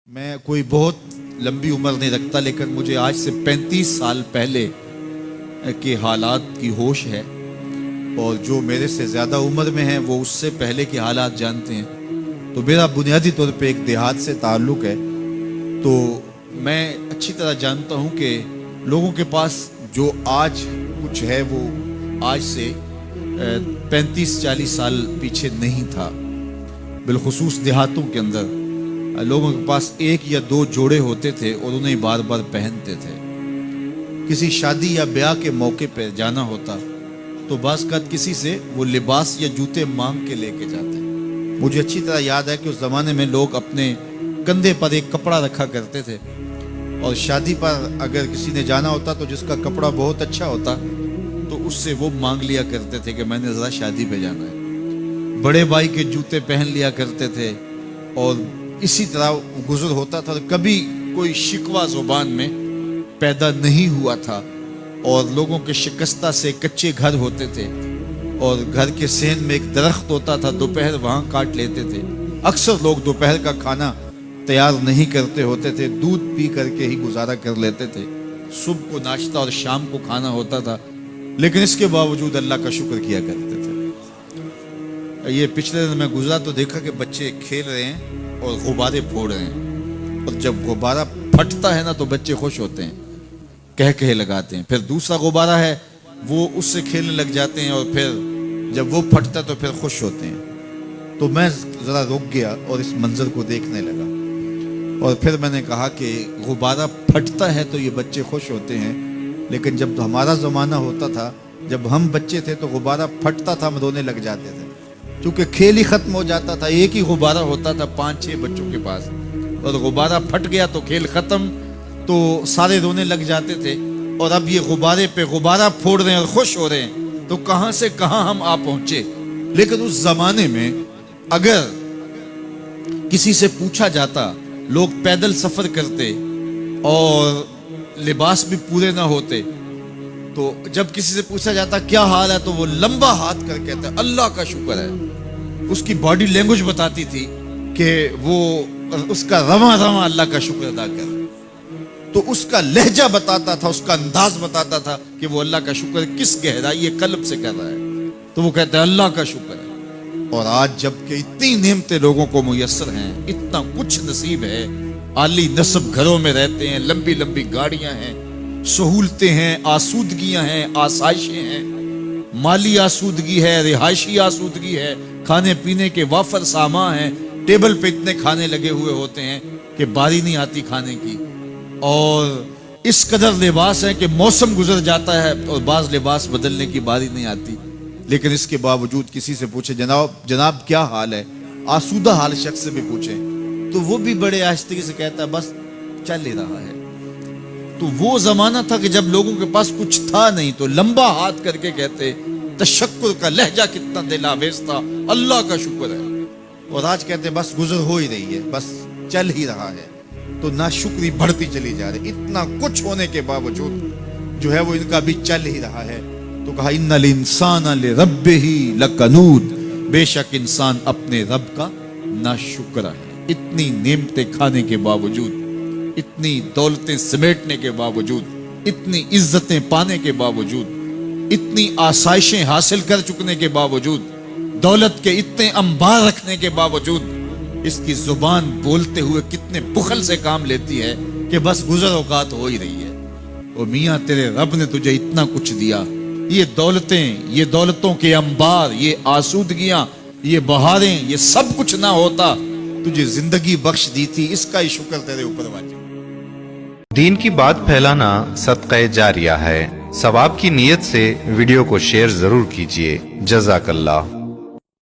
میں کوئی بہت لمبی عمر نہیں رکھتا، لیکن مجھے آج سے 35 سال پہلے کے حالات کی ہوش ہے، اور جو میرے سے زیادہ عمر میں ہیں وہ اس سے پہلے کے حالات جانتے ہیں۔ تو میرا بنیادی طور پہ ایک دیہات سے تعلق ہے، تو میں اچھی طرح جانتا ہوں کہ لوگوں کے پاس جو آج کچھ ہے وہ آج سے 35-40 سال پیچھے نہیں تھا۔ بالخصوص دیہاتوں کے اندر لوگوں کے پاس ایک یا دو جوڑے ہوتے تھے اور انہیں بار بار پہنتے تھے۔ کسی شادی یا بیاہ کے موقع پہ جانا ہوتا تو بعض اوقات کسی سے وہ لباس یا جوتے مانگ کے لے کے جاتے۔ مجھے اچھی طرح یاد ہے کہ اس زمانے میں لوگ اپنے کندھے پر ایک کپڑا رکھا کرتے تھے، اور شادی پر اگر کسی نے جانا ہوتا تو جس کا کپڑا بہت اچھا ہوتا تو اس سے وہ مانگ لیا کرتے تھے کہ میں نے ذرا شادی پہ جانا ہے۔ بڑے بھائی کے جوتے پہن لیا کرتے تھے، اور اسی طرح گزر ہوتا تھا۔ کبھی کوئی شکوہ زبان میں پیدا نہیں ہوا تھا، اور لوگوں کے شکستہ سے کچے گھر ہوتے تھے، اور گھر کے سین میں ایک درخت ہوتا تھا، دوپہر وہاں کاٹ لیتے تھے۔ اکثر لوگ دوپہر کا کھانا تیار نہیں کرتے ہوتے تھے، دودھ پی کر کے ہی گزارا کر لیتے تھے۔ صبح کو ناشتہ اور شام کو کھانا ہوتا تھا، لیکن اس کے باوجود اللہ کا شکر کیا کرتے تھے۔ یہ پچھلے دن میں گزرا تو دیکھا کہ بچے کھیل رہے ہیں اور غبارے پھوڑ رہے ہیں، اور جب غبارہ پھٹتا ہے نا تو بچے خوش ہوتے ہیں، کہہ لگاتے ہیں۔ پھر دوسرا غبارہ ہے، وہ اس سے کھیلنے لگ جاتے ہیں، اور پھر جب وہ پھٹتا تو پھر خوش ہوتے ہیں۔ تو میں ذرا رک گیا اور اس منظر کو دیکھنے لگا، اور پھر میں نے کہا کہ غبارہ پھٹتا ہے تو یہ بچے خوش ہوتے ہیں، لیکن جب ہمارا زمانہ ہوتا تھا، جب ہم بچے تھے تو غبارہ پھٹتا تھا، ہم رونے لگ جاتے تھے، کیونکہ کھیل ہی ختم ہو جاتا تھا۔ ایک ہی غبارہ ہوتا تھا 5-6 بچوں کے پاس، اور غبارہ پھٹ گیا تو کھیل ختم، تو سارے رونے لگ جاتے تھے۔ اور اب یہ غبارے پہ غبارہ پھوڑ رہے ہیں اور خوش ہو رہے ہیں، تو کہاں سے کہاں ہم آ پہنچے۔ لیکن اس زمانے میں اگر کسی سے پوچھا جاتا، لوگ پیدل سفر کرتے اور لباس بھی پورے نہ ہوتے، تو جب کسی سے پوچھا جاتا کیا حال ہے تو وہ لمبا ہاتھ کر کہتا ہے اللہ کا شکر ہے۔ اس کی باڈی لینگویج بتاتی تھی کہ وہ اس کا رواں رواں اللہ کا شکر ادا کر، تو اس کا لہجہ بتاتا تھا، اس کا انداز بتاتا تھا کہ وہ اللہ کا شکر کس گہرائی قلب سے کر رہا ہے، تو وہ کہتا ہے اللہ کا شکر ہے۔ اور آج جب کہ اتنی نعمتیں لوگوں کو میسر ہیں، اتنا کچھ نصیب ہے، عالی نصب گھروں میں رہتے ہیں، لمبی لمبی گاڑیاں ہیں، سہولتیں ہیں، آسودگیاں ہیں، آسائشیں ہیں، مالی آسودگی ہے، رہائشی آسودگی ہے، کھانے پینے کے وافر سامان ہیں، ٹیبل پہ اتنے کھانے لگے ہوئے ہوتے ہیں کہ باری نہیں آتی کھانے کی، اور اس قدر لباس ہے کہ موسم گزر جاتا ہے اور بعض لباس بدلنے کی باری نہیں آتی۔ لیکن اس کے باوجود کسی سے پوچھے جناب کیا حال ہے، آسودہ حال شخص سے بھی پوچھے تو وہ بھی بڑے آہستگی سے کہتا ہے بس چل ہی رہا ہے۔ تو وہ زمانہ تھا کہ جب لوگوں کے پاس کچھ تھا نہیں تو لمبا ہاتھ کر کے کہتے تشکر کا لہجہ کتنا دل آویز تھا، اللہ کا شکر ہے۔ اور آج کہتے بس گزر ہو ہی رہی ہے، بس چل ہی رہا ہے، تو ناشکری بڑھتی چلی جا رہی۔ اتنا کچھ ہونے کے باوجود جو ہے وہ ان کا بھی چل ہی رہا ہے۔ تو کہا ان الانسان لربہ لکنود، بے شک انسان اپنے رب کا ناشکر ہے۔ اتنی نعمتیں کھانے کے باوجود، اتنی دولتیں سمیٹنے کے باوجود، اتنی عزتیں پانے کے باوجود، اتنی آسائشیں حاصل کر چکنے کے باوجود، دولت کے اتنے انبار رکھنے کے باوجود، اس کی زبان بولتے ہوئے کتنے بخل سے کام لیتی ہے کہ بس گزر اوقات ہو ہی رہی ہے۔ اور میاں تیرے رب نے تجھے اتنا کچھ دیا، یہ دولتیں، یہ دولتوں کے انبار، یہ آسودگیاں، یہ بہاریں، یہ سب کچھ نہ ہوتا، تجھے زندگی بخش دی تھی، اس کا ہی شکر تیرے اوپر واجب۔ دین کی بات پھیلانا صدقہ جاریہ ہے۔ ثواب کی نیت سے ویڈیو کو شیئر ضرور کیجیے۔ جزاک اللہ۔